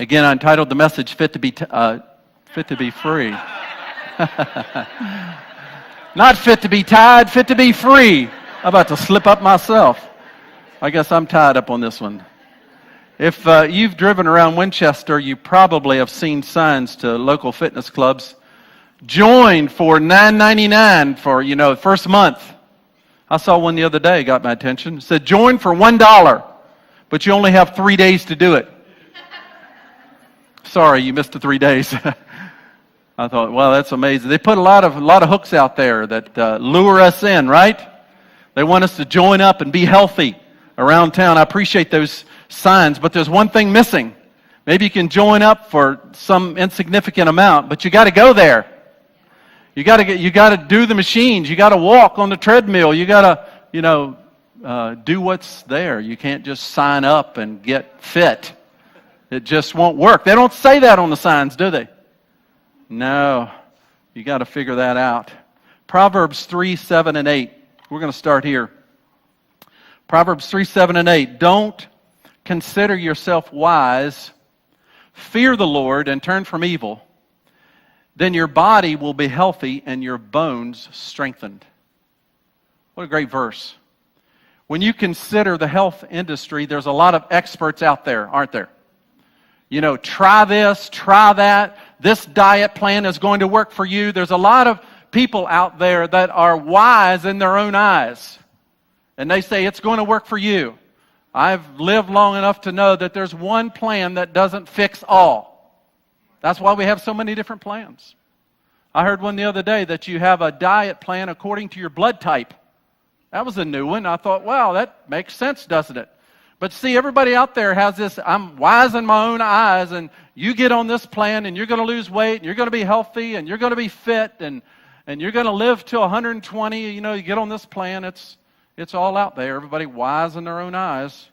Again, I entitled the message "Fit to Be Free." Not fit to be tied, fit to be free. I'm about to slip up myself. I guess I'm tied up on this one. If you've driven around Winchester, you probably have seen signs to local fitness clubs. Join for $9.99 for, first month. I saw one the other day, got my attention. It said, join for $1, but you only have 3 days to do it. Sorry, you missed the 3 days. I thought, well, that's amazing. They put a lot of hooks out there that lure us in, right? They want us to join up and be healthy around town. I appreciate those signs, but there's one thing missing. Maybe you can join up for some insignificant amount, but you got to go there. You got to do the machines. You got to walk on the treadmill. You got to, do what's there. You can't just sign up and get fit. It just won't work. They don't say that on the signs, do they? No. You got to figure that out. Proverbs 3, 7, and 8. We're going to start here. Proverbs 3, 7, and 8. Don't consider yourself wise. Fear the Lord and turn from evil. Then your body will be healthy and your bones strengthened. What a great verse. When you consider the health industry, there's a lot of experts out there, aren't there? Try this, try that. This diet plan is going to work for you. There's a lot of people out there that are wise in their own eyes. And they say it's going to work for you. I've lived long enough to know that there's one plan that doesn't fix all. That's why we have so many different plans. I heard one the other day that you have a diet plan according to your blood type. That was a new one. I thought, wow, that makes sense, doesn't it? But see, everybody out there has this, I'm wise in my own eyes, and you get on this plan, and you're going to lose weight, and you're going to be healthy, and you're going to be fit, and you're going to live till 120. You get on this plan, it's all out there. Everybody wise in their own eyes.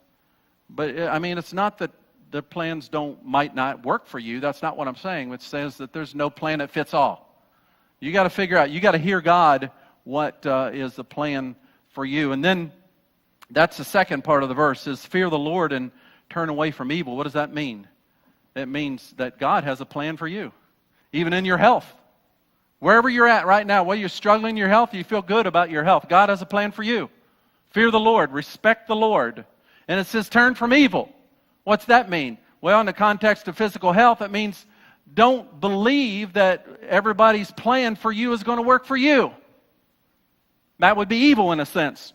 But, it's not that the plans might not work for you. That's not what I'm saying. It says that there's no plan that fits all. You got to figure out, you got to hear God, what is the plan for you. And then that's the second part of the verse, is fear the Lord and turn away from evil. What does that mean? It means that God has a plan for you, even in your health. Wherever you're at right now, whether you're struggling in your health, you feel good about your health, God has a plan for you. Fear the Lord, respect the Lord. And it says turn from evil. What's that mean? Well, in the context of physical health, it means don't believe that everybody's plan for you is going to work for you. That would be evil in a sense.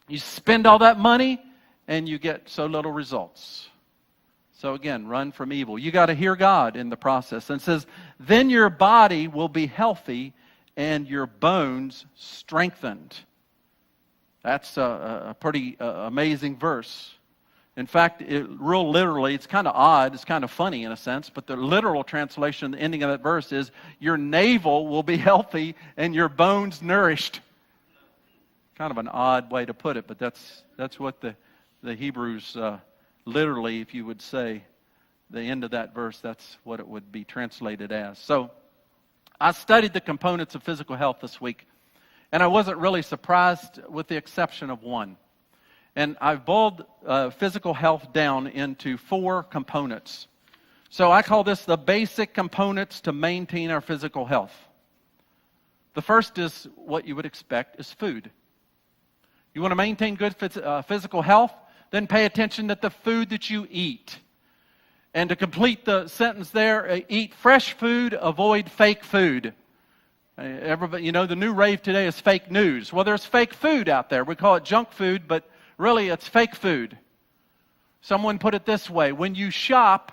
You spend all that money and you get so little results. So again, run from evil. You got to hear God in the process. And it says, then your body will be healthy and your bones strengthened. That's a pretty amazing verse. In fact, real literally, it's kind of odd, it's kind of funny in a sense, but the literal translation, the ending of that verse is, your navel will be healthy and your bones nourished. Kind of an odd way to put it, but that's what the Hebrews literally, if you would say, the end of that verse, that's what it would be translated as. So, I studied the components of physical health this week, and I wasn't really surprised with the exception of one. And I've boiled physical health down into 4 components. So I call this the basic components to maintain our physical health. The first is what you would expect is food. You want to maintain good physical health? Then pay attention to the food that you eat. And to complete the sentence there, eat fresh food, avoid fake food. Everybody, the new rave today is fake news. Well, there's fake food out there. We call it junk food, but really it's fake food. Someone put it this way: when you shop,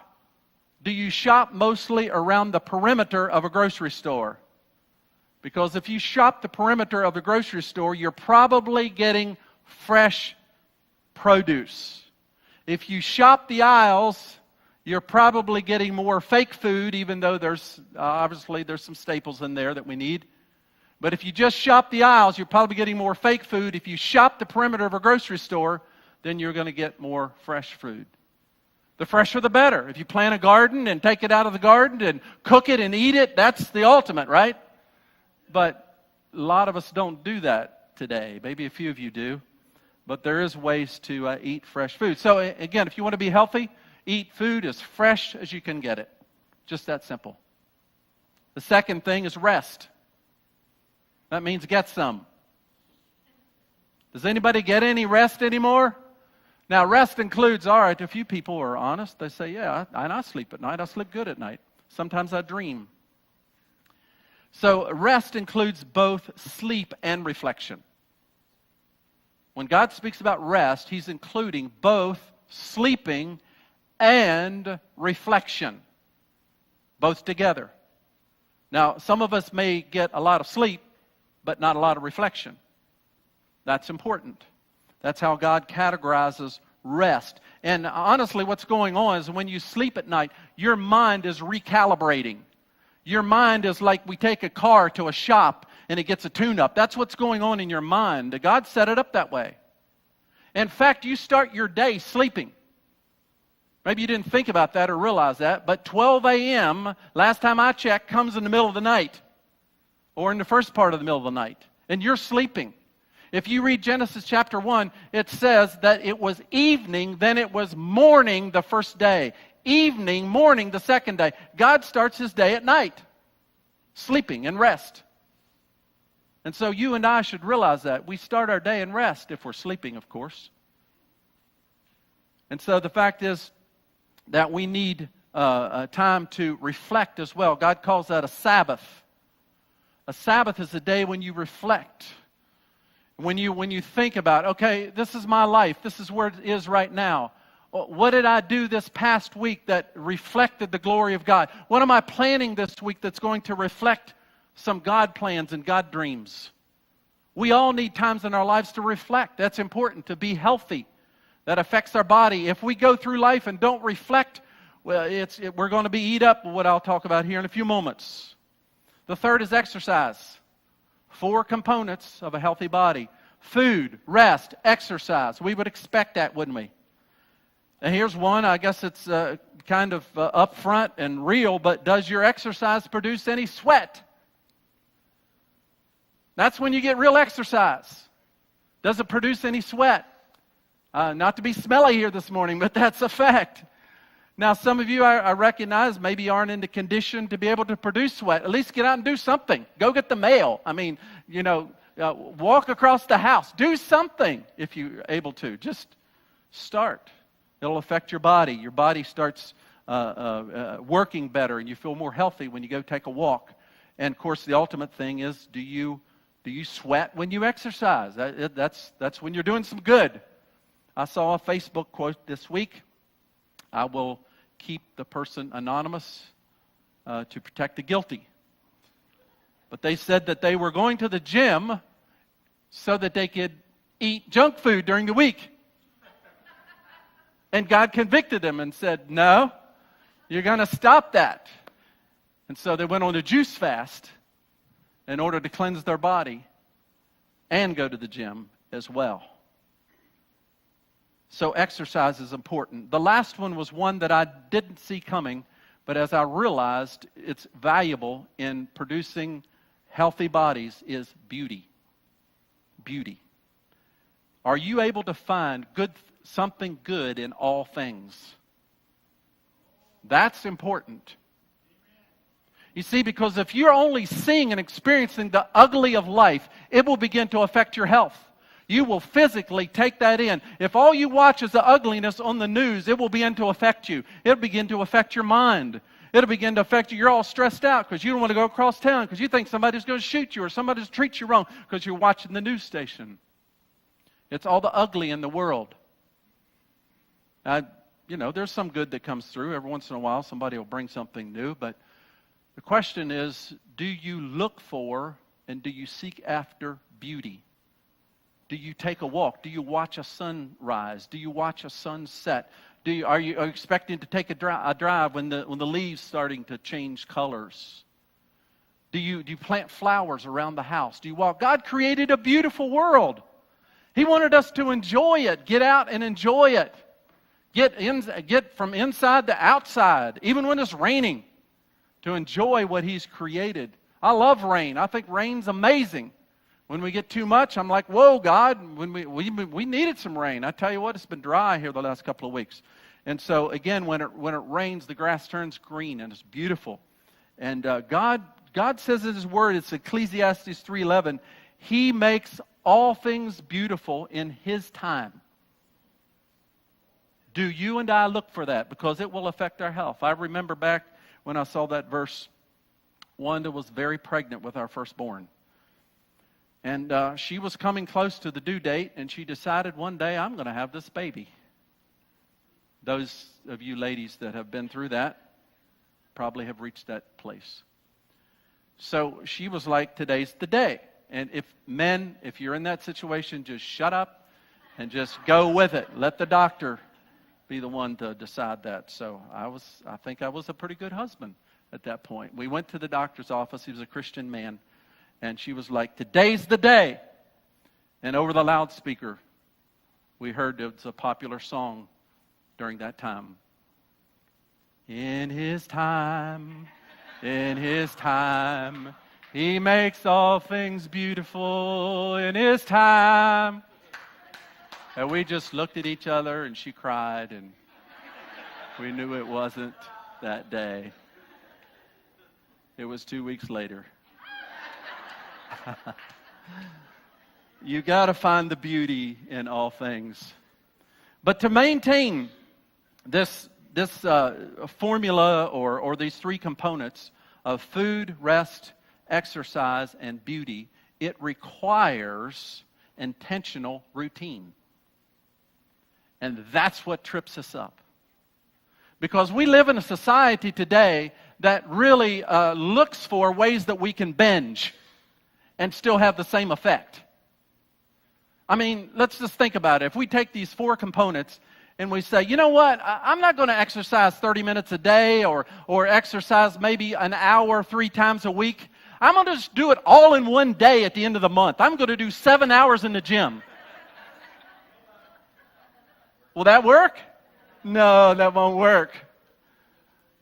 do you shop mostly around the perimeter of a grocery store? Because if you shop the perimeter of the grocery store, you're probably getting fresh produce. If you shop the aisles, you're probably getting more fake food, even though there's some staples in there that we need. But if you just shop the aisles, you're probably getting more fake food. If you shop the perimeter of a grocery store, then you're going to get more fresh food. The fresher the better. If you plant a garden and take it out of the garden and cook it and eat it, that's the ultimate, right? But a lot of us don't do that today. Maybe a few of you do. But there is ways to eat fresh food. So again, if you want to be healthy, Eat food as fresh as you can get it. Just that simple. The second thing is rest. That means get some. Does anybody get any rest anymore? Now, rest includes, all right, a few people are honest. They say, yeah, I sleep at night. I sleep good at night. Sometimes I dream. So rest includes both sleep and reflection. When God speaks about rest, He's including both sleeping and reflection, both together. Now, some of us may get a lot of sleep, but not a lot of reflection. That's important. That's how God categorizes rest. And honestly, what's going on is when you sleep at night, your mind is recalibrating. Your mind is like we take a car to a shop and it gets a tune-up. That's what's going on in your mind. God set it up that way. In fact, you start your day sleeping. Maybe you didn't think about that or realize that, but 12 a.m., last time I checked, comes in the middle of the night or in the first part of the middle of the night, and you're sleeping. If you read Genesis chapter 1, it says that it was evening, then it was morning the first day. Evening, morning the second day. God starts His day at night, sleeping and rest. And so you and I should realize that. We start our day in rest if we're sleeping, of course. And so the fact is that we need time to reflect as well. God calls that a Sabbath. A Sabbath is a day when you reflect. When you think about, okay, this is my life. This is where it is right now. What did I do this past week that reflected the glory of God? What am I planning this week that's going to reflect some God plans and God dreams? We all need times in our lives to reflect. That's important, to be healthy. That affects our body. If we go through life and don't reflect, well, we're going to be eat up, what I'll talk about here in a few moments. The third is exercise. 4 components of a healthy body. Food, rest, exercise. We would expect that, wouldn't we? And here's one. I guess it's kind of upfront and real, but does your exercise produce any sweat? That's when you get real exercise. Does it produce any sweat? Not to be smelly here this morning, but that's a fact. Now, some of you, I recognize, maybe aren't in the condition to be able to produce sweat. At least get out and do something. Go get the mail. I mean, walk across the house. Do something if you're able to. Just start. It'll affect your body. Your body starts working better, and you feel more healthy when you go take a walk. And, of course, the ultimate thing is, do you sweat when you exercise? That's when you're doing some good. I saw a Facebook quote this week. I will keep the person anonymous to protect the guilty. But they said that they were going to the gym so that they could eat junk food during the week. And God convicted them and said, no, you're going to stop that. And so they went on a juice fast in order to cleanse their body and go to the gym as well. So exercise is important. The last one was one that I didn't see coming, but as I realized it's valuable in producing healthy bodies, is beauty. Beauty. Are you able to find something good in all things? That's important. You see, because if you're only seeing and experiencing the ugly of life, it will begin to affect your health. You will physically take that in. If all you watch is the ugliness on the news, it will begin to affect you. It'll begin to affect your mind. It'll begin to affect you. You're all stressed out because you don't want to go across town because you think somebody's going to shoot you or somebody's treat you wrong because you're watching the news station. It's all the ugly in the world. There's some good that comes through. Every once in a while, somebody will bring something new. But the question is, do you look for and do you seek after beauty? Do you take a walk? Do you watch a sunrise? Do you watch a sunset? Are you expecting to take a drive when the leaves starting to change colors? Do you plant flowers around the house? Do you walk? God created a beautiful world. He wanted us to enjoy it. Get out and enjoy it. Get from inside to outside, even when it's raining, to enjoy what He's created. I love rain. I think rain's amazing. When we get too much, I'm like, whoa, God, when we needed some rain. I tell you what, it's been dry here the last couple of weeks. And so again, when it rains, the grass turns green, and it's beautiful. And God says in His Word, it's Ecclesiastes 3:11, He makes all things beautiful in His time. Do you and I look for that? Because it will affect our health. I remember back when I saw that verse, Wanda was very pregnant with our firstborn. And she was coming close to the due date, and she decided one day, I'm going to have this baby. Those of you ladies that have been through that probably have reached that place. So she was like, today's the day. And if you're in that situation, just shut up and just go with it. Let the doctor be the one to decide that. So I think I was a pretty good husband at that point. We went to the doctor's office. He was a Christian man. And she was like, today's the day. And over the loudspeaker, we heard it was a popular song during that time. In His time, He makes all things beautiful in His time. And we just looked at each other, and she cried, and we knew it wasn't that day. It was 2 weeks later. You got to find the beauty in all things. But to maintain this formula or these three components of food, rest, exercise, and beauty, it requires intentional routine. And that's what trips us up. Because we live in a society today that really looks for ways that we can binge and still have the same effect. I mean, let's just think about it. If we take these four components and we say, you know what, I'm not going to exercise 30 minutes a day or exercise maybe an hour 3 times a week. I'm going to just do it all in one day at the end of the month. I'm going to do 7 hours in the gym. Will that work? No, that won't work.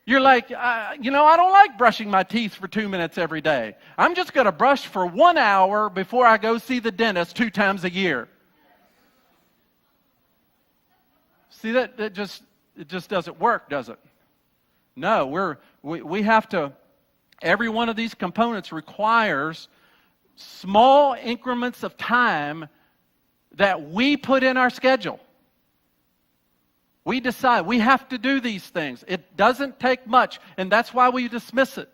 You're like, I don't like brushing my teeth for 2 minutes every day. I'm just going to brush for 1 hour before I go see the dentist 2 times a year. See, it just doesn't work, does it? No, we have to, every one of these components requires small increments of time that we put in our schedule. We decide we have to do these things. It doesn't take much, and that's why we dismiss it.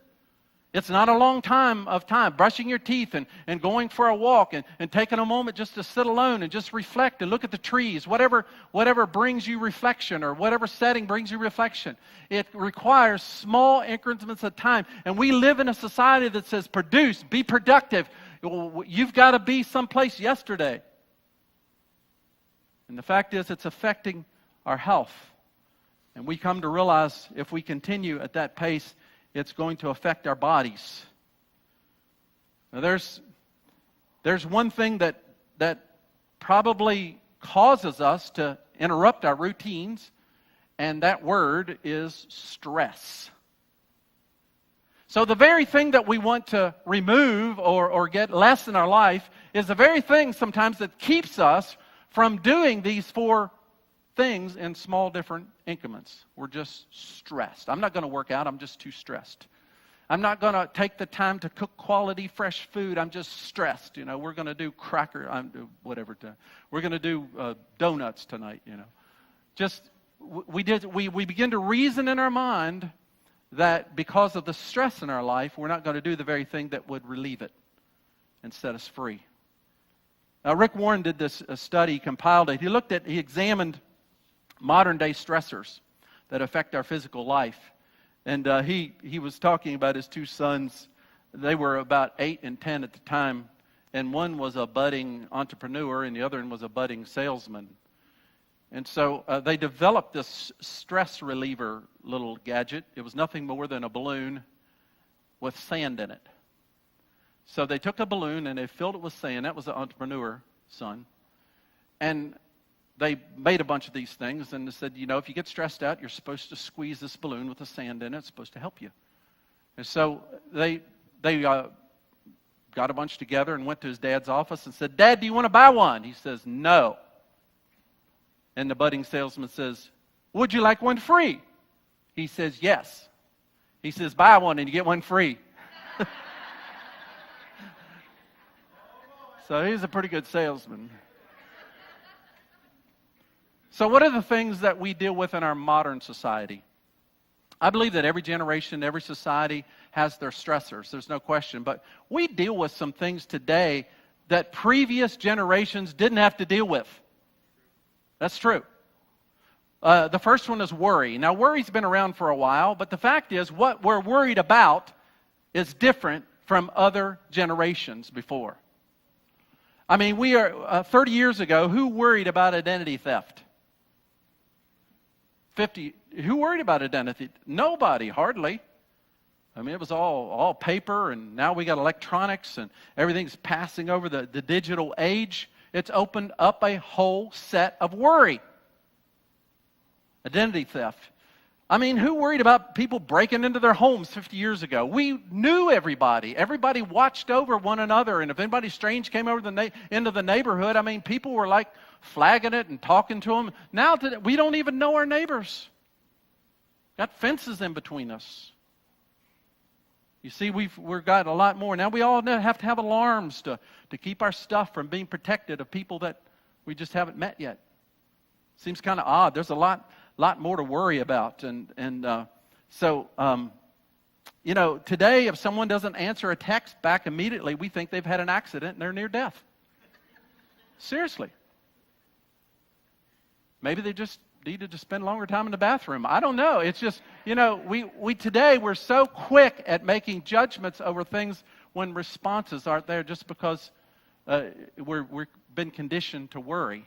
It's not a long time of time. Brushing your teeth and going for a walk and taking a moment just to sit alone and just reflect and look at the trees, whatever brings you reflection or whatever setting brings you reflection. It requires small increments of time. And we live in a society that says produce, be productive. You've got to be someplace yesterday. And the fact is it's affecting our health. And we come to realize if we continue at that pace, it's going to affect our bodies. Now there's one thing that probably causes us to interrupt our routines, and that word is stress. So the very thing that we want to remove or get less in our life is the very thing sometimes that keeps us from doing these 4 things in small different increments. We're just stressed. I'm not going to work out. I'm just too stressed. I'm not going to take the time to cook quality fresh food. I'm just stressed. We're going to do we're going to do donuts tonight. We begin to reason in our mind that because of the stress in our life, we're not going to do the very thing that would relieve it and set us free. Now, Rick Warren did this study, compiled it. He examined modern day stressors that affect our physical life. And he was talking about his 2 sons. They were about 8 and 10 at the time. And one was a budding entrepreneur and the other one was a budding salesman. And so they developed this stress reliever little gadget. It was nothing more than a balloon with sand in it. So they took a balloon and they filled it with sand. That was the entrepreneur son. And they made a bunch of these things and they said, if you get stressed out, you're supposed to squeeze this balloon with the sand in it. It's supposed to help you. And so they got a bunch together and went to his dad's office and said, Dad, do you want to buy one? He says, no. And the budding salesman says, Would you like one free? He says, yes. He says, buy one and you get one free. So he's a pretty good salesman. So what are the things that we deal with in our modern society? I believe that every generation, every society has their stressors. There's no question. But we deal with some things today that previous generations didn't have to deal with. That's true. The first one is worry. Now, worry's been around for a while, but the fact is what we're worried about is different from other generations before. I mean, we are 30 years ago, who worried about identity theft? Who worried about identity? Nobody, hardly. I mean, it was all paper, and now we got electronics, and everything's passing over the digital age. It's opened up a whole set of worry. Identity theft. I mean, who worried about people breaking into their homes 50 years ago? We knew everybody. Everybody watched over one another, and if anybody strange came over into the neighborhood, I mean, people were like flagging it and talking to them. Now we don't even know our neighbors. Got fences in between us. You see, we've got a lot more. Now we all have to have alarms to keep our stuff from being protected of people that we just haven't met yet. Seems kind of odd. There's a lot more to worry about. So, today if someone doesn't answer a text back immediately, we think they've had an accident and they're near death. Seriously. Maybe they just needed to spend longer time in the bathroom. I don't know. It's just, we today we're so quick at making judgments over things when responses aren't there just because we've been conditioned to worry.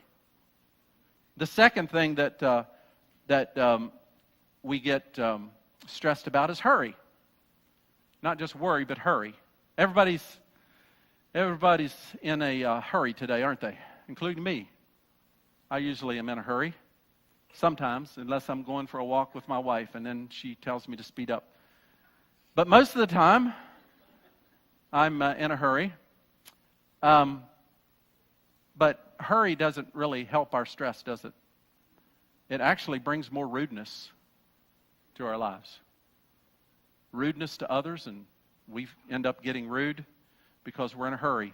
The second thing that we get stressed about is hurry. Not just worry, but hurry. Everybody's in a hurry today, aren't they? Including me. I usually am in a hurry. Sometimes, unless I'm going for a walk with my wife, and then she tells me to speed up. But most of the time, I'm in a hurry. But hurry doesn't really help our stress, does it? It actually brings more rudeness to our lives. Rudeness to others, and we end up getting rude because we're in a hurry.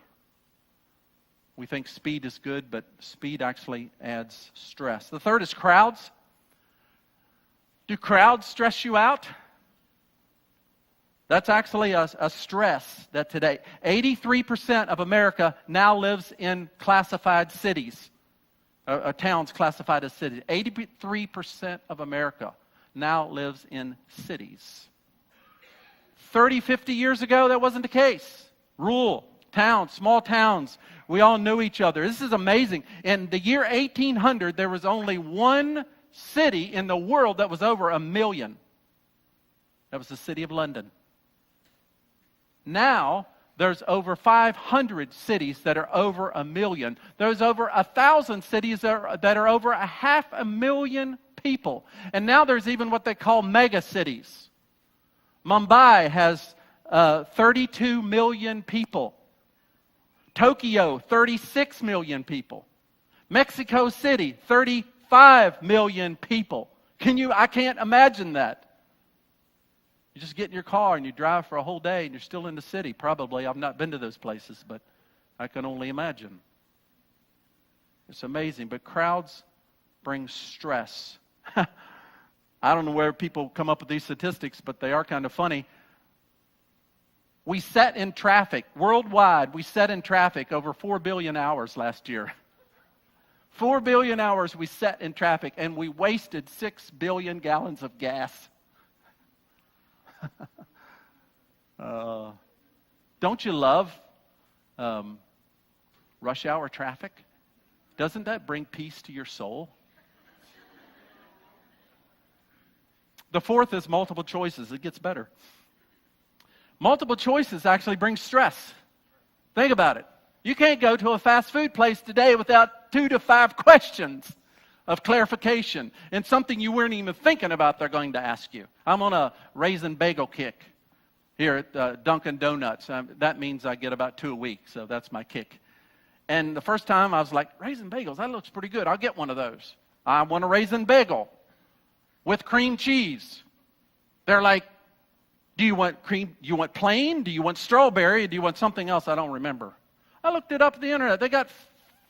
We think speed is good, but speed actually adds stress. The third is crowds. Do crowds stress you out? That's actually a stress that today, 83% of America now lives in classified cities. Towns classified as cities. 83% of America now lives in cities. 30, 50 years ago, that wasn't the case. Rural towns, small towns, we all knew each other. This is amazing. In the year 1800, there was only one city in the world that was over 1 million. That was the city of London. Now, there's over 500 cities that are over 1 million. There's over 1,000 cities that are over 500,000 people. And now there's even what they call mega cities. Mumbai has 32 million people. Tokyo, 36 million people. Mexico City, 35 million people. I can't imagine that. You just get in your car and you drive for a whole day and you're still in the city. Probably. I've not been to those places, but I can only imagine. It's amazing. But crowds bring stress. I don't know where people come up with these statistics, but they are kind of funny. We sat in traffic, worldwide, we sat in traffic over 4 billion hours last year. 4 billion hours we sat in traffic, and we wasted 6 billion gallons of gas. Don't you love rush hour traffic? Doesn't that bring peace to your soul? The fourth is multiple choices. It gets better. Multiple choices actually bring stress. Think about it. You can't go to a fast food place today without 2 to 5 questions of clarification and something you weren't even thinking about they're going to ask you. I'm on a raisin bagel kick here at Dunkin' Donuts. That means I get about 2 a week, so that's my kick. And the first time I was like, raisin bagels, that looks pretty good. I'll get one of those. I want a raisin bagel. with cream cheese. They're like, do you want cream? Do you want plain? Do you want strawberry? Do you want something else? I don't remember. I looked it up on the internet. They got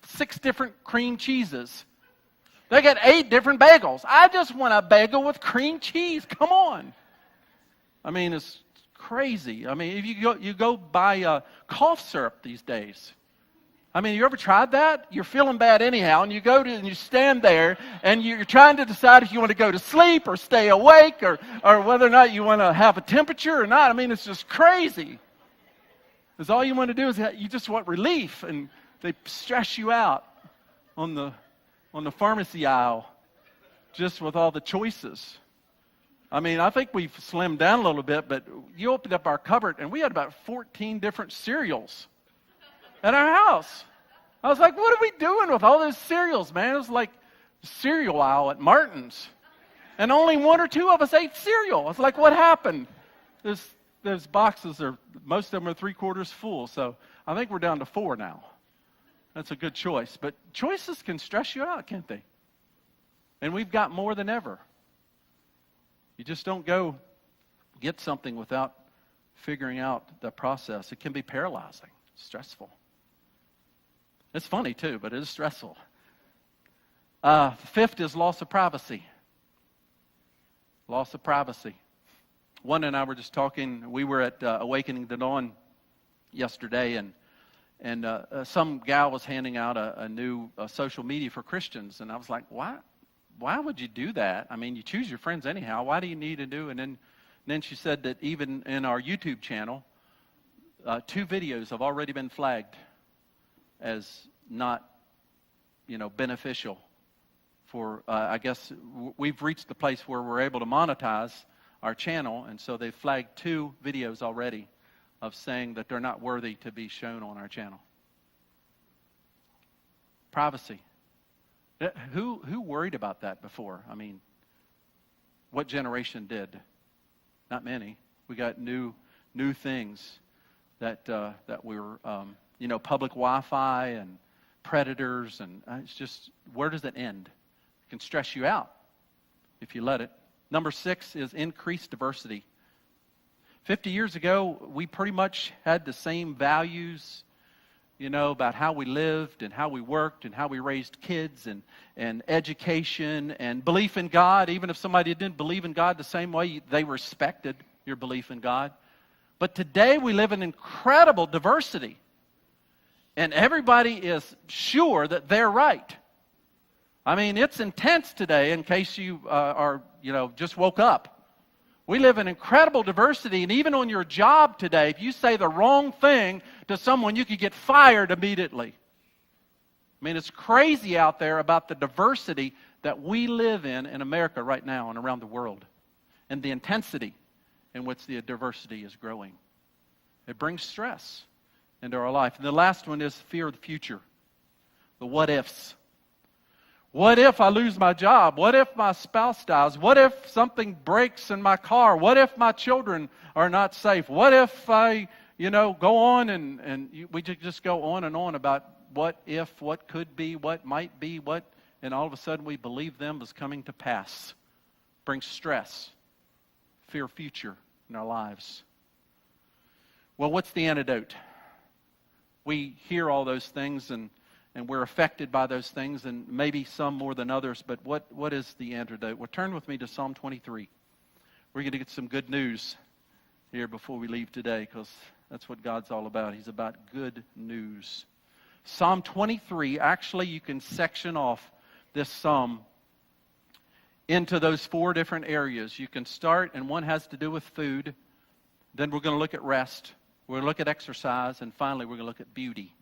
6 different cream cheeses. They got 8 different bagels. I just want a bagel with cream cheese. Come on. I mean, it's crazy. I mean, if you go buy cough syrup these days. I mean, you ever tried that? You're feeling bad anyhow, and you go to and you stand there, and you're trying to decide if you want to go to sleep or stay awake, or whether or not you want to have a temperature or not. I mean, it's just crazy. Because all you want to do is you just want relief, and they stress you out on the pharmacy aisle, just with all the choices. I mean, I think we've slimmed down a little bit, but you opened up our cupboard, and we had about 14 different cereals at our house. I was like, what are we doing with all those cereals, man? It was like the cereal aisle at Martin's. And only 1 or 2 of us ate cereal. I was like, what happened? Those boxes most of them are 3/4 full. So I think we're down to 4 now. That's a good choice. But choices can stress you out, can't they? And we've got more than ever. You just don't go get something without figuring out the process. It can be paralyzing, stressful. It's funny too, but it is stressful. 5th is loss of privacy. Loss of privacy. One and I were just talking. We were at Awakening the Dawn yesterday, and some gal was handing out a new social media for Christians, and I was like, why would you do that? I mean, you choose your friends anyhow. Why do you need to do? And then she said that even in our YouTube channel, 2 videos have already been flagged as not, beneficial for, I guess, we've reached the place where we're able to monetize our channel, and so they flagged 2 videos already of saying that they're not worthy to be shown on our channel. Privacy. Who worried about that before? I mean, what generation did? Not many. We got new things that we were, public Wi-Fi and predators, and it's just, where does it end? It can stress you out if you let it. Number 6 is increased diversity. 50 years ago, we pretty much had the same values, about how we lived and how we worked and how we raised kids and education and belief in God. Even if somebody didn't believe in God the same way, they respected your belief in God. But today we live in incredible diversity. And everybody is sure that they're right. I mean, it's intense today in case you just woke up. We live in incredible diversity, and even on your job today, if you say the wrong thing to someone, you could get fired immediately. I mean, it's crazy out there about the diversity that we live in America right now and around the world, and the intensity in which the diversity is growing. It brings stress into our life. And the last one is fear of the future, the what ifs. What if I lose my job? What if my spouse dies? What if something breaks in my car? What if my children are not safe? What if I, go on and we just go on and on about what if, what could be, what might be, and all of a sudden we believe them is coming to pass. Brings stress, fear of future in our lives. Well, what's the antidote? We hear all those things and we're affected by those things, and maybe some more than others, but what is the antidote? Well, turn with me to Psalm 23. We're going to get some good news here before we leave today, because that's what God's all about. He's about good news. Psalm 23, actually you can section off this psalm into those 4 different areas. You can start, and one has to do with food. Then we're going to look at rest. We're going to look at exercise, and finally we're going to look at beauty.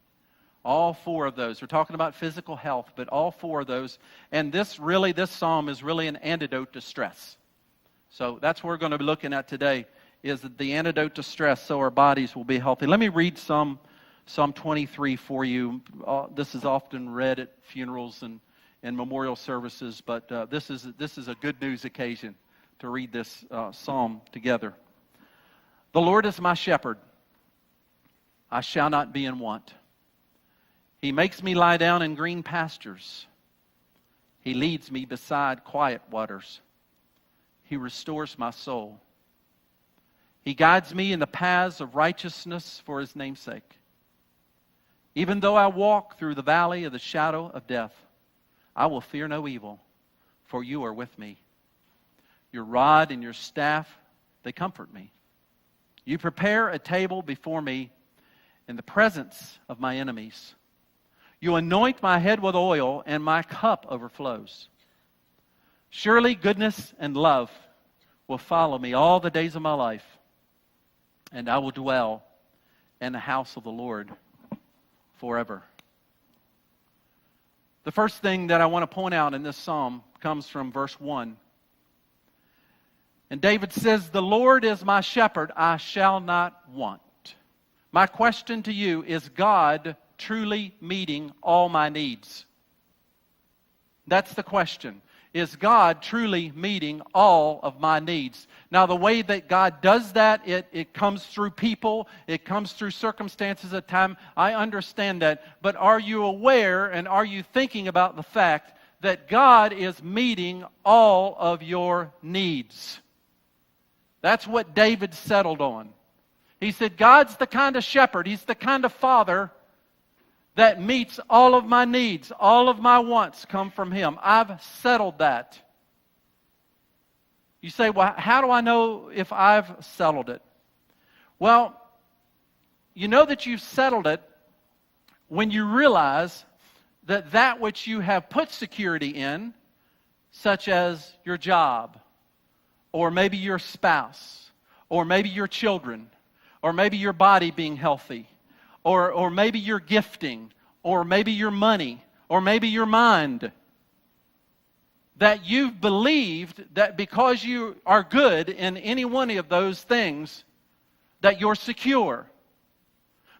All 4 of those. We're talking about physical health, but all 4 of those. And this psalm is really an antidote to stress. So that's what we're going to be looking at today, is the antidote to stress, so our bodies will be healthy. Let me read Psalm 23 for you. This is often read at funerals and memorial services, but this is a good news occasion to read this psalm together. The Lord is my shepherd. I shall not be in want. He makes me lie down in green pastures. He leads me beside quiet waters. He restores my soul. He guides me in the paths of righteousness for His name's sake. Even though I walk through the valley of the shadow of death, I will fear no evil, for You are with me. Your rod and Your staff, they comfort me. You prepare a table before me in the presence of my enemies. You anoint my head with oil, and my cup overflows. Surely goodness and love will follow me all the days of my life, and I will dwell in the house of the Lord forever. The first thing that I want to point out in this psalm comes from verse 1. And David says, "The Lord is my shepherd, I shall not want." My question to you, is God truly meeting all my needs? That's the question. Is God truly meeting all of my needs? Now, the way that God does that, it comes through people, it comes through circumstances at time. I understand that. But are you aware and are you thinking about the fact that God is meeting all of your needs? That's what David settled on. He said, God's the kind of shepherd, He's the kind of father that meets all of my needs. All of my wants come from Him. I've settled that. You say, well, how do I know if I've settled it? Well, you know that you've settled it when you realize that which you have put security in, such as your job, or maybe your spouse, or maybe your children, or maybe your body being healthy, or maybe your gifting, or maybe your money, or maybe your mind, that you've believed that because you are good in any one of those things, that you're secure.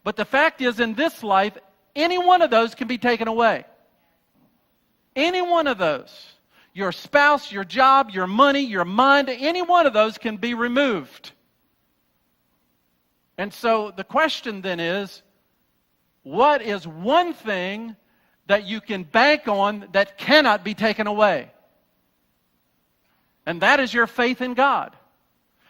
But the fact is, in this life, any one of those can be taken away. Any one of those. Your spouse, your job, your money, your mind, any one of those can be removed. And so the question then is, what is one thing that you can bank on that cannot be taken away? And that is your faith in God.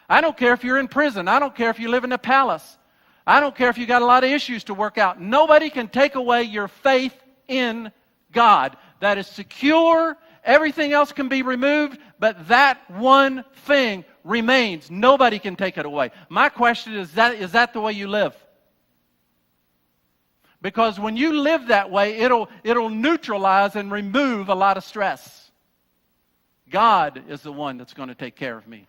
I don't care if you're in prison. I don't care if you live in a palace. I don't care if you got a lot of issues to work out. Nobody can take away your faith in God. That is secure. Everything else can be removed, but that one thing remains. Nobody can take it away. My question is that the way you live? Because when you live that way, it'll neutralize and remove a lot of stress. God is the one that's going to take care of me.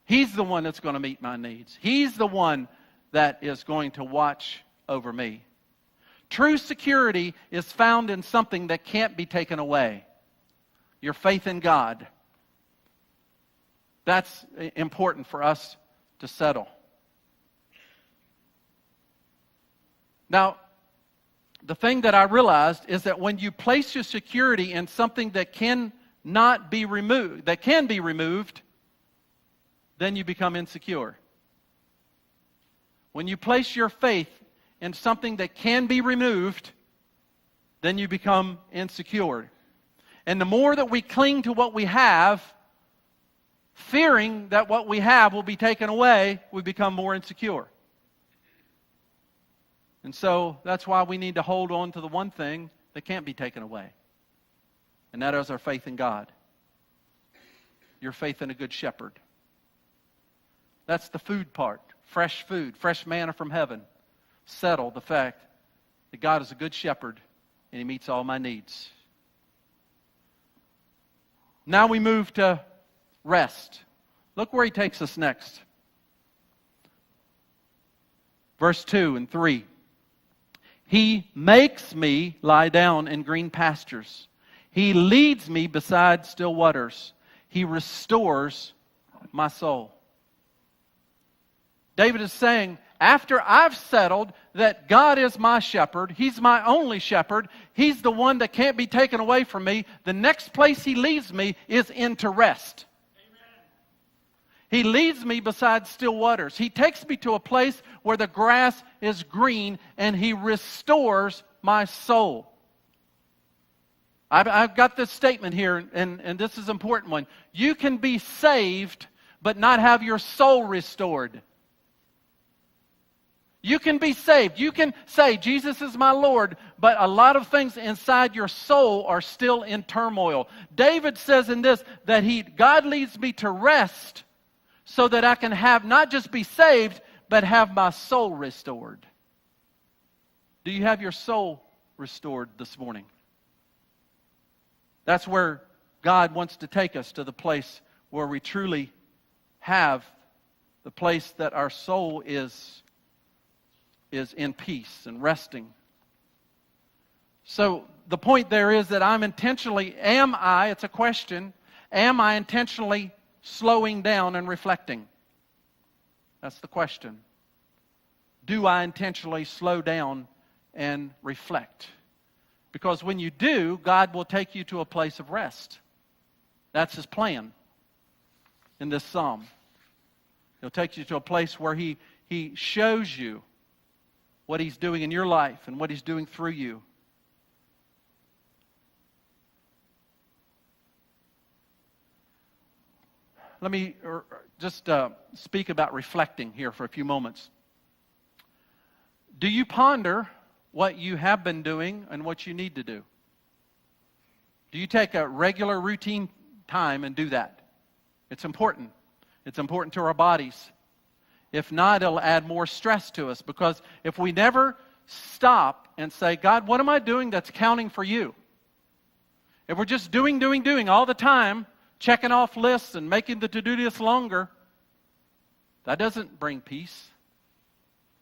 He's the one that's going to meet my needs. He's the one that is going to watch over me. True security is found in something that can't be taken away. Your faith in God. That's important for us to settle. Now, the thing that I realized is that when you place your security in something that cannot be removed, that can be removed, then you become insecure. When you place your faith in something that can be removed, then you become insecure. And the more that we cling to what we have, fearing that what we have will be taken away, we become more insecure. And so that's why we need to hold on to the one thing that can't be taken away. And that is our faith in God. Your faith in a good shepherd. That's the food part. Fresh food, fresh manna from heaven. Settle the fact that God is a good shepherd and He meets all my needs. Now we move to rest. Look where He takes us next. Verse 2 and 3. He makes me lie down in green pastures. He leads me beside still waters. He restores my soul. David is saying, after I've settled that God is my shepherd, He's my only shepherd, He's the one that can't be taken away from me, the next place He leads me is into rest. Amen. He leads me beside still waters. He takes me to a place where the grass is green and He restores my soul. I've got this statement here, and this is an important one. You can be saved, but not have your soul restored. You can be saved. You can say, Jesus is my Lord, but a lot of things inside your soul are still in turmoil. David says in this that God leads me to rest so that I can have not just be saved, but have my soul restored. Do you have your soul restored this morning? That's where God wants to take us, to the place where we truly have the place that our soul is in peace and resting. So the point there is that it's a question, am I intentionally slowing down and reflecting? That's the question. Do I intentionally slow down and reflect? Because when you do, God will take you to a place of rest. That's His plan in this psalm. He'll take you to a place where He shows you what He's doing in your life and what He's doing through you. Let me just speak about reflecting here for a few moments. Do you ponder what you have been doing and what you need to do? Do you take a regular routine time and do that? It's important. It's important to our bodies. If not, it'll add more stress to us, because if we never stop and say, God, what am I doing that's counting for you? If we're just doing all the time, checking off lists and making the to-do list longer, that doesn't bring peace.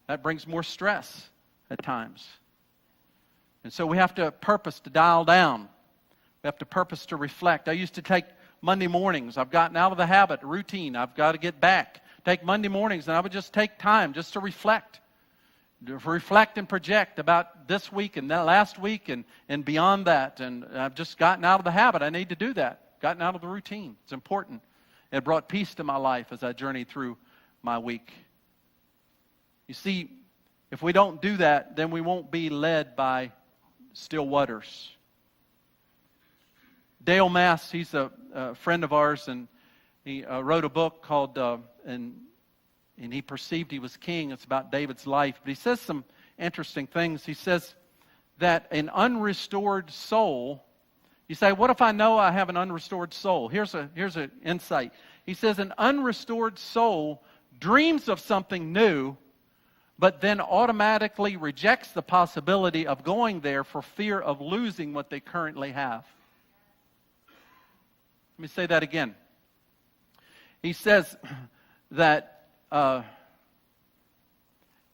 That brings more stress at times. And so we have to purpose to dial down. We have to purpose to reflect. I used to take Monday mornings. I've gotten out of the habit, routine. I've got to get back. Take Monday mornings, and I would just take time just to reflect and project about this week and that last week and beyond that. And I've just gotten out of the habit. I need to do that. Gotten out of the routine. It's important. It brought peace to my life as I journeyed through my week. You see, if we don't do that, then we won't be led by still waters. Dale Mass, he's a friend of ours, and he wrote a book called and he perceived he was king. It's about David's life. But he says some interesting things. He says that an unrestored soul, you say, what if I know I have an unrestored soul? Here's an insight. He says an unrestored soul dreams of something new, but then automatically rejects the possibility of going there for fear of losing what they currently have. Let me say that again. He says that an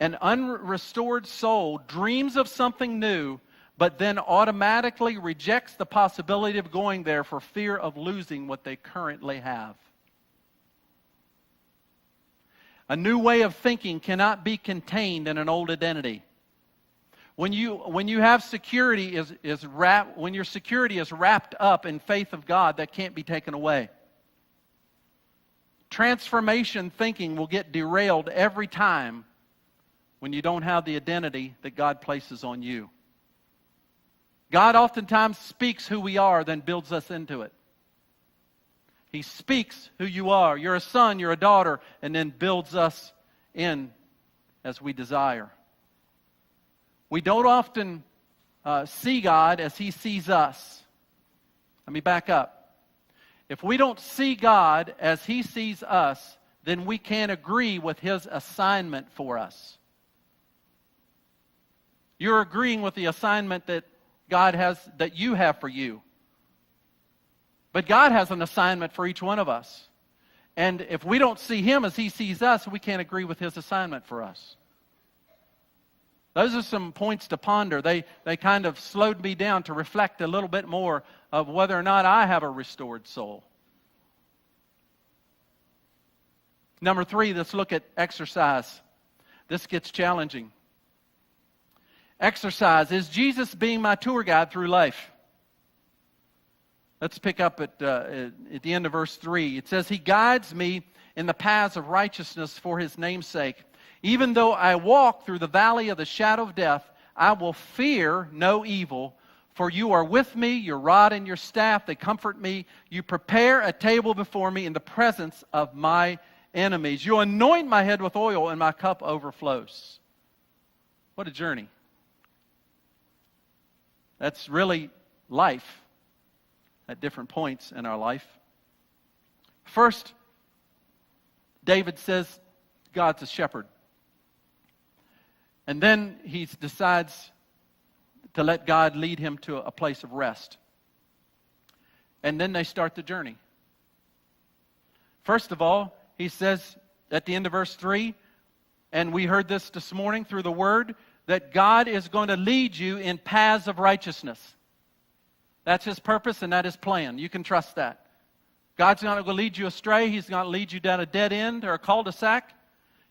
unrestored soul dreams of something new, but then automatically rejects the possibility of going there for fear of losing what they currently have. A new way of thinking cannot be contained in an old identity. When you have security when your security is wrapped up in faith of God, that can't be taken away. Transformation thinking will get derailed every time when you don't have the identity that God places on you. God oftentimes speaks who we are, then builds us into it. He speaks who you are. You're a son, you're a daughter, and then builds us in as we desire. We don't often see God as He sees us. Let me back up. If we don't see God as He sees us, then we can't agree with His assignment for us. You're agreeing with the assignment that God has, that you have for you. But God has an assignment for each one of us. And if we don't see Him as He sees us, we can't agree with His assignment for us. Those are some points to ponder. They kind of slowed me down to reflect a little bit more of whether or not I have a restored soul. Number 3, let's look at exercise. This gets challenging. Exercise. Is Jesus being my tour guide through life? Let's pick up at the end of verse 3. It says, He guides me in the paths of righteousness for His name's sake. Even though I walk through the valley of the shadow of death, I will fear no evil, For you are with me, your rod and your staff, they comfort me. You prepare a table before me in the presence of my enemies. You anoint my head with oil, and my cup overflows. What a journey. That's really life at different points in our life. First, David says God's a shepherd. And then he decides to let God lead him to a place of rest. And then they start the journey. First of all, he says at the end of verse 3, and we heard this morning through the Word, that God is going to lead you in paths of righteousness. That's His purpose and that's His plan. You can trust that. God's not going to lead you astray. He's not going to lead you down a dead end or a cul-de-sac.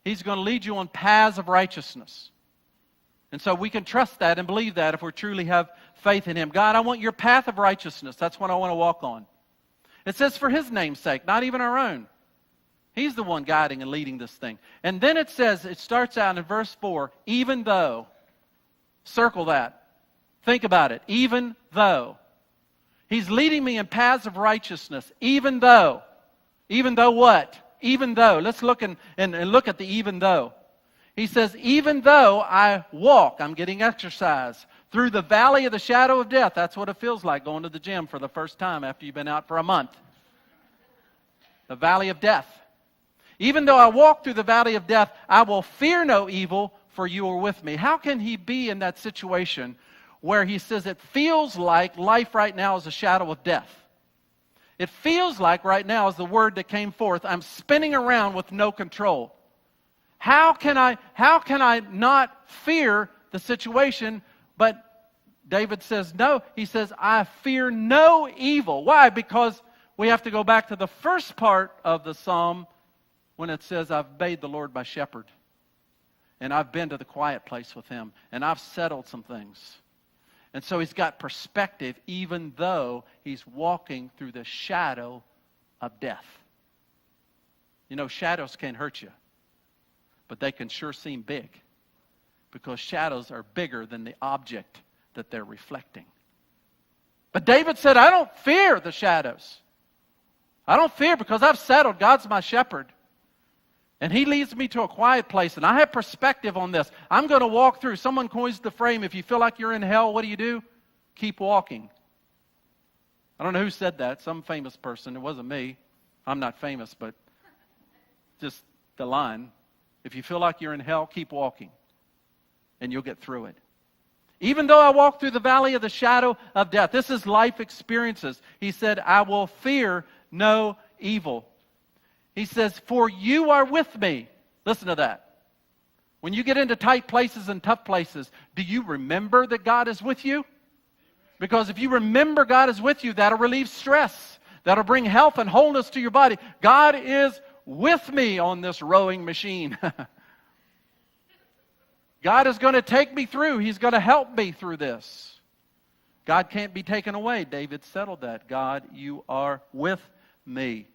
He's going to lead you on paths of righteousness. And so we can trust that and believe that if we truly have faith in Him. God, I want your path of righteousness. That's what I want to walk on. It says for His name's sake, not even our own. He's the one guiding and leading this thing. And then it says, it starts out in verse 4, even though. Circle that. Think about it. Even though. He's leading me in paths of righteousness. Even though. Even though what? Even though. Let's look and look at the even though. He says, even though I walk, I'm getting exercise, through the valley of the shadow of death. That's what it feels like going to the gym for the first time after you've been out for a month. The valley of death. Even though I walk through the valley of death, I will fear no evil, for you are with me. How can he be in that situation where he says it feels like life right now is a shadow of death? It feels like right now is the word that came forth. I'm spinning around with no control. How can I not fear the situation? But David says no. He says, I fear no evil. Why? Because we have to go back to the first part of the psalm when it says, I've made the Lord my shepherd. And I've been to the quiet place with Him. And I've settled some things. And so he's got perspective even though he's walking through the shadow of death. You know, shadows can't hurt you. But they can sure seem big. Because shadows are bigger than the object that they're reflecting. But David said, I don't fear the shadows. I don't fear because I've settled. God's my shepherd. And He leads me to a quiet place. And I have perspective on this. I'm going to walk through. Someone coins the frame, if you feel like you're in hell, what do? Keep walking. I don't know who said that. Some famous person. It wasn't me. I'm not famous, but just the line. If you feel like you're in hell, keep walking. And you'll get through it. Even though I walk through the valley of the shadow of death. This is life experiences. He said, I will fear no evil. He says, for you are with me. Listen to that. When you get into tight places and tough places, do you remember that God is with you? Because if you remember God is with you, that'll relieve stress. That'll bring health and wholeness to your body. God is with me on this rowing machine. God is going to take me through. He's going to help me through this. God can't be taken away. David settled that. God, you are with me.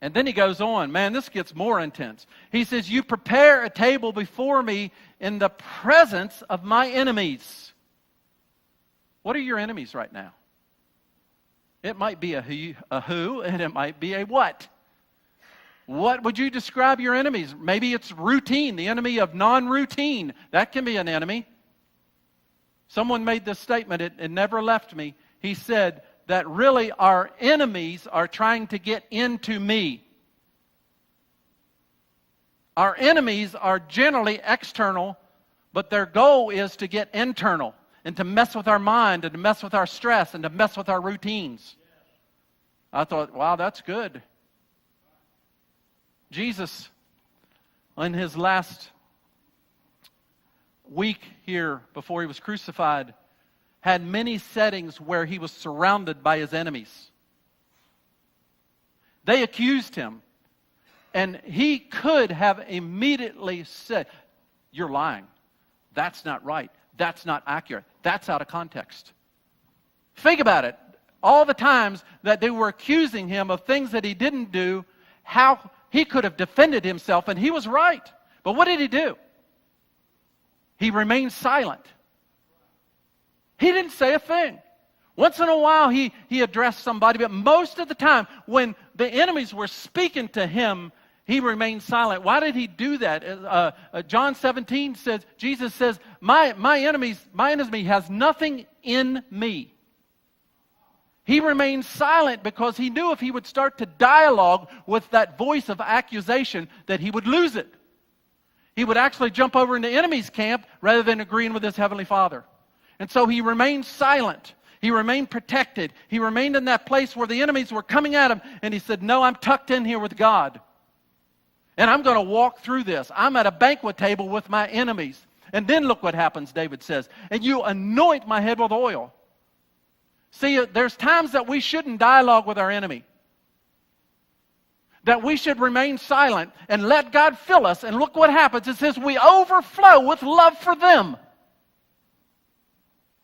And then he goes on. Man, this gets more intense. He says, you prepare a table before me in the presence of my enemies. What are your enemies right now? It might be a who, and it might be a what. What would you describe your enemies? Maybe it's routine, the enemy of non-routine. That can be an enemy. Someone made this statement, it never left me. He said that really our enemies are trying to get into me. Our enemies are generally external, but their goal is to get internal and to mess with our mind and to mess with our stress and to mess with our routines. I thought, wow, that's good. Jesus, in His last week here before He was crucified, had many settings where He was surrounded by His enemies. They accused Him. And He could have immediately said, you're lying. That's not right. That's not accurate. That's out of context. Think about it. All the times that they were accusing Him of things that He didn't do, how He could have defended Himself, and He was right. But what did He do? He remained silent. He didn't say a thing. Once in a while, he addressed somebody, but most of the time, when the enemies were speaking to him, he remained silent. Why did he do that? John 17 says, Jesus says, my enemy has nothing in me. He remained silent because he knew if he would start to dialogue with that voice of accusation, that he would lose it. He would actually jump over into enemy's camp rather than agreeing with his heavenly Father. And so he remained silent. He remained protected. He remained in that place where the enemies were coming at him. And he said, no, I'm tucked in here with God. And I'm going to walk through this. I'm at a banquet table with my enemies. And then look what happens, David says. And you anoint my head with oil. See, there's times that we shouldn't dialogue with our enemy. That we should remain silent and let God fill us. And look what happens. It says we overflow with love for them.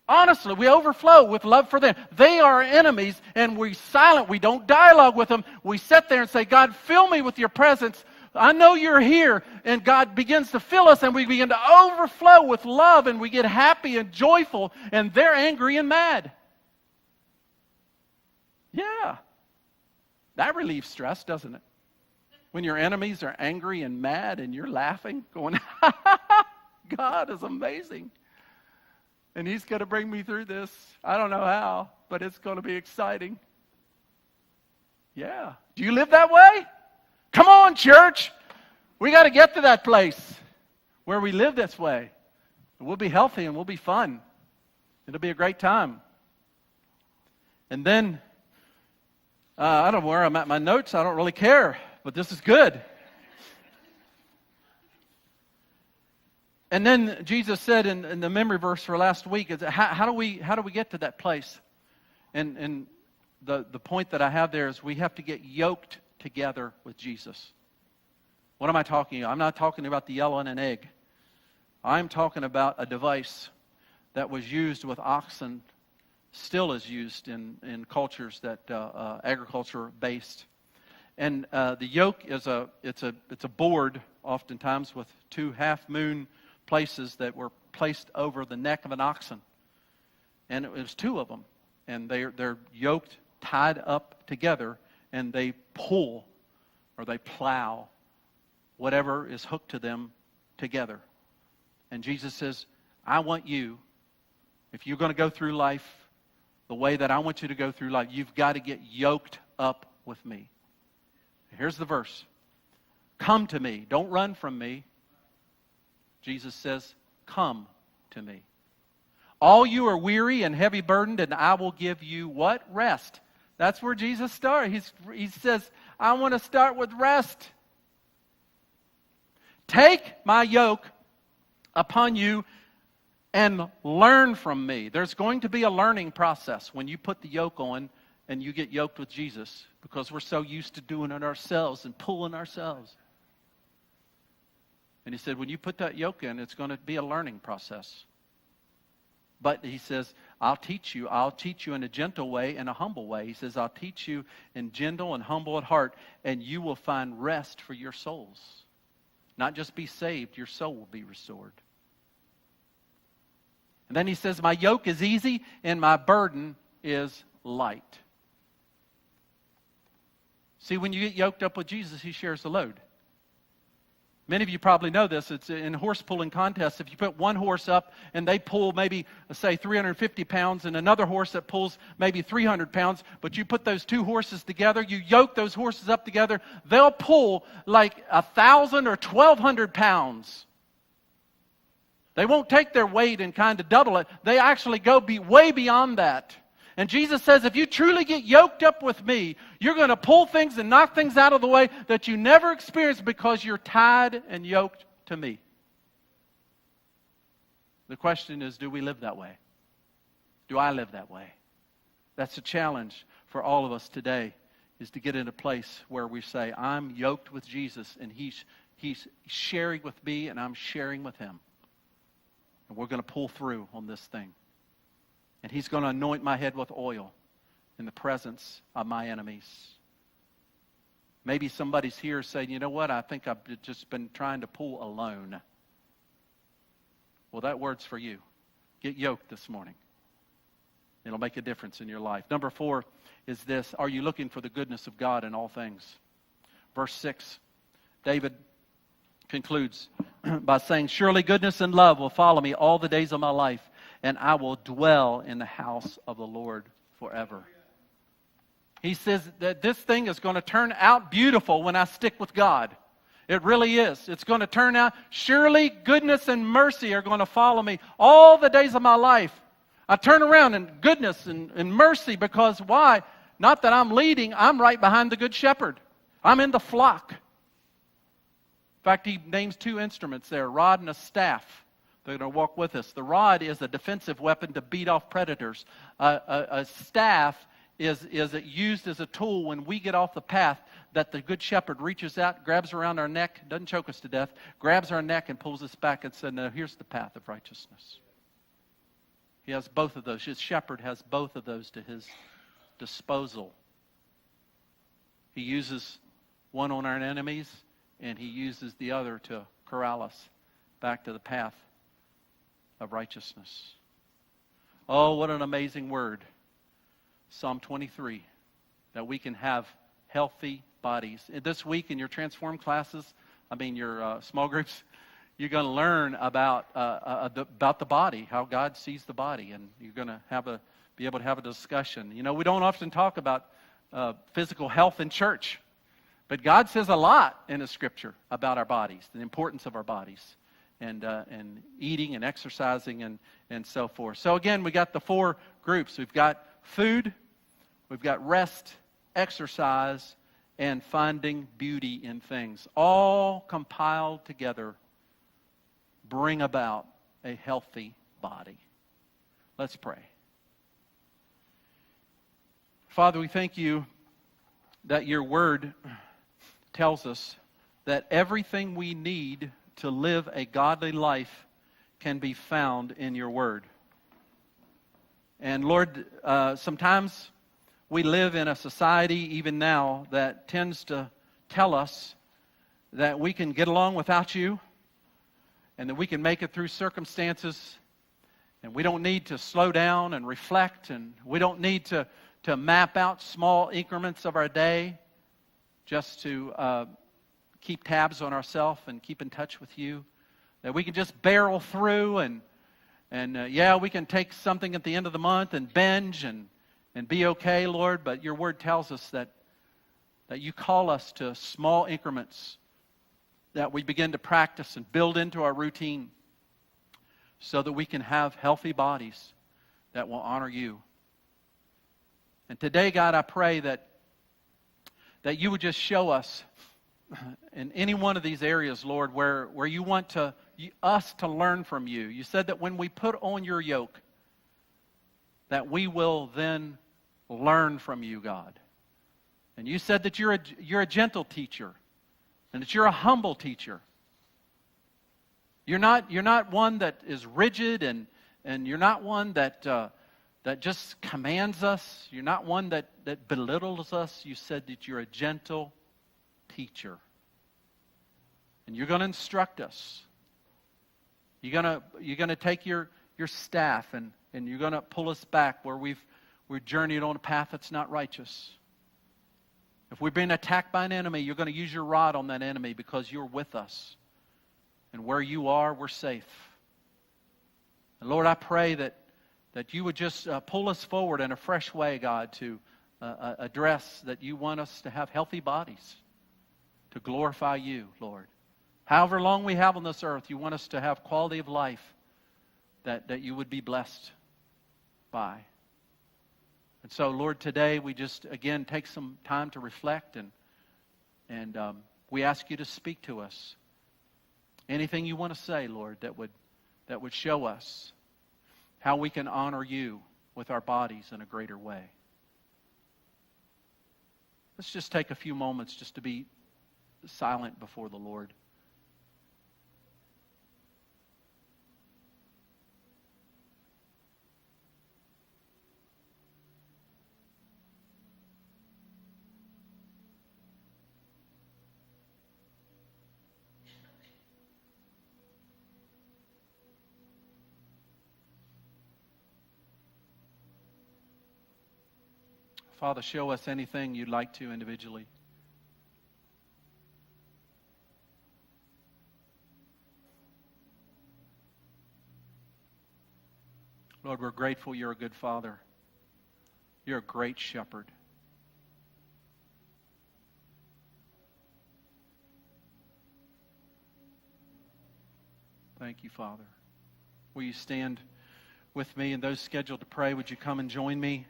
Honestly, we overflow with love for them. They are our enemies, and we're silent. We don't dialogue with them. We sit there and say, God, fill me with your presence. I know you're here. And God begins to fill us, and we begin to overflow with love, and we get happy and joyful, and they're angry and mad. Yeah. That relieves stress, doesn't it? When your enemies are angry and mad, and you're laughing, going, God is amazing. And He's going to bring me through this. I don't know how, but it's going to be exciting. Yeah. Do you live that way? Come on, church. We got to get to that place where we live this way. We'll be healthy and we'll be fun. It'll be a great time. And then, I don't know where I'm at my notes. I don't really care, but this is good. And then Jesus said in the memory verse for last week, is how do we get to that place? And the point that I have there is we have to get yoked together with Jesus. What am I talking about? I'm not talking about the yellow in an egg. I'm talking about a device that was used with oxen, still is used in cultures that agriculture based. And the yoke is a board, oftentimes with two half moon places that were placed over the neck of an oxen. And it was two of them. And they're yoked, tied up together, and they pull or they plow whatever is hooked to them together. And Jesus says, I want you, if you're going to go through life the way that I want you to go through life, you've got to get yoked up with me. Here's the verse. Come to me. Don't run from me. Jesus says, come to me. All you are weary and heavy burdened, and I will give you what? Rest. That's where Jesus started. He says, I want to start with rest. Take my yoke upon you and learn from me. There's going to be a learning process when you put the yoke on and you get yoked with Jesus, because we're so used to doing it ourselves and pulling ourselves. And He said, when you put that yoke in, it's going to be a learning process. But He says, I'll teach you in a gentle way and a humble way. He says, I'll teach you in gentle and humble at heart, and you will find rest for your souls. Not just be saved, your soul will be restored. And then He says, my yoke is easy and my burden is light. See, when you get yoked up with Jesus, He shares the load. Many of you probably know this. It's in horse pulling contests. If you put one horse up and they pull maybe, say, 350 pounds and another horse that pulls maybe 300 pounds, but you put those two horses together, you yoke those horses up together, they'll pull like 1,000 or 1,200 pounds. They won't take their weight and kind of double it. They actually go way beyond that. And Jesus says, if you truly get yoked up with me, you're going to pull things and knock things out of the way that you never experienced because you're tied and yoked to me. The question is, do we live that way? Do I live that way? That's a challenge for all of us today, is to get in a place where we say, I'm yoked with Jesus, and He's sharing with me, and I'm sharing with Him. And we're going to pull through on this thing. And He's going to anoint my head with oil in the presence of my enemies. Maybe somebody's here saying, you know what, I think I've just been trying to pull alone. Well, that word's for you. Get yoked this morning. It'll make a difference in your life. Number 4 is this: are you looking for the goodness of God in all things? Verse 6, David concludes by saying, surely goodness and love will follow me all the days of my life, and I will dwell in the house of the Lord forever. He says that this thing is going to turn out beautiful when I stick with God. It really is. It's going to turn out, surely goodness and mercy are going to follow me all the days of my life. I turn around in goodness and mercy because why? Not that I'm leading, I'm right behind the good shepherd. I'm in the flock. In fact, he names 2 instruments there, a rod and a staff. They're going to walk with us. The rod is a defensive weapon to beat off predators. A staff is used as a tool when we get off the path, that the good shepherd reaches out, grabs around our neck, doesn't choke us to death, grabs our neck and pulls us back and says, no, here's the path of righteousness. He has both of those. His shepherd has both of those to his disposal. He uses one on our enemies, and he uses the other to corral us back to the path of righteousness. Oh, what an amazing word. Psalm 23, that we can have healthy bodies. This week in your Transform classes, your small groups, you're going to learn about the body, how God sees the body, and you're going to be able to have a discussion. You know, we don't often talk about physical health in church, but God says a lot in the Scripture about our bodies, the importance of our bodies, and eating and exercising and so forth. So again, we got the 4 groups. We've got food, we've got rest, exercise, and finding beauty in things. All compiled together bring about a healthy body. Let's pray. Father, we thank you that your word tells us that everything we need to live a godly life can be found in your word. And Lord, sometimes we live in a society even now that tends to tell us that we can get along without you and that we can make it through circumstances, and we don't need to slow down and reflect, and we don't need to map out small increments of our day just to keep tabs on ourselves and keep in touch with you, that we can just barrel through and we can take something at the end of the month and binge and be okay, Lord, but your word tells us that you call us to small increments that we begin to practice and build into our routine so that we can have healthy bodies that will honor you. And today, God, I pray that you would just show us in any one of these areas, Lord, where you want us to learn from you. You said that when we put on your yoke, that we will then learn from you, God. And you said that you're a gentle teacher, and that you're a humble teacher. You're not one that is rigid, and you're not one that just commands us. You're not one that belittles us. You said that you're a gentle teacher. And you're going to instruct us. You're going to take your staff and you're going to pull us back where we've journeyed on a path that's not righteous. If we've been attacked by an enemy, you're going to use your rod on that enemy because you're with us. And where you are, we're safe. And Lord, I pray that you would just pull us forward in a fresh way, God, to address that you want us to have healthy bodies, to glorify you, Lord. However long we have on this earth, you want us to have quality of life that you would be blessed by. And so, Lord, today we just, again, take some time to reflect and we ask you to speak to us. Anything you want to say, Lord, that would show us how we can honor you with our bodies in a greater way. Let's just take a few moments just to be silent before the Lord. Father, show us anything you'd like to individually. Lord, we're grateful you're a good Father. You're a great shepherd. Thank you, Father. Will you stand with me, and those scheduled to pray, would you come and join me?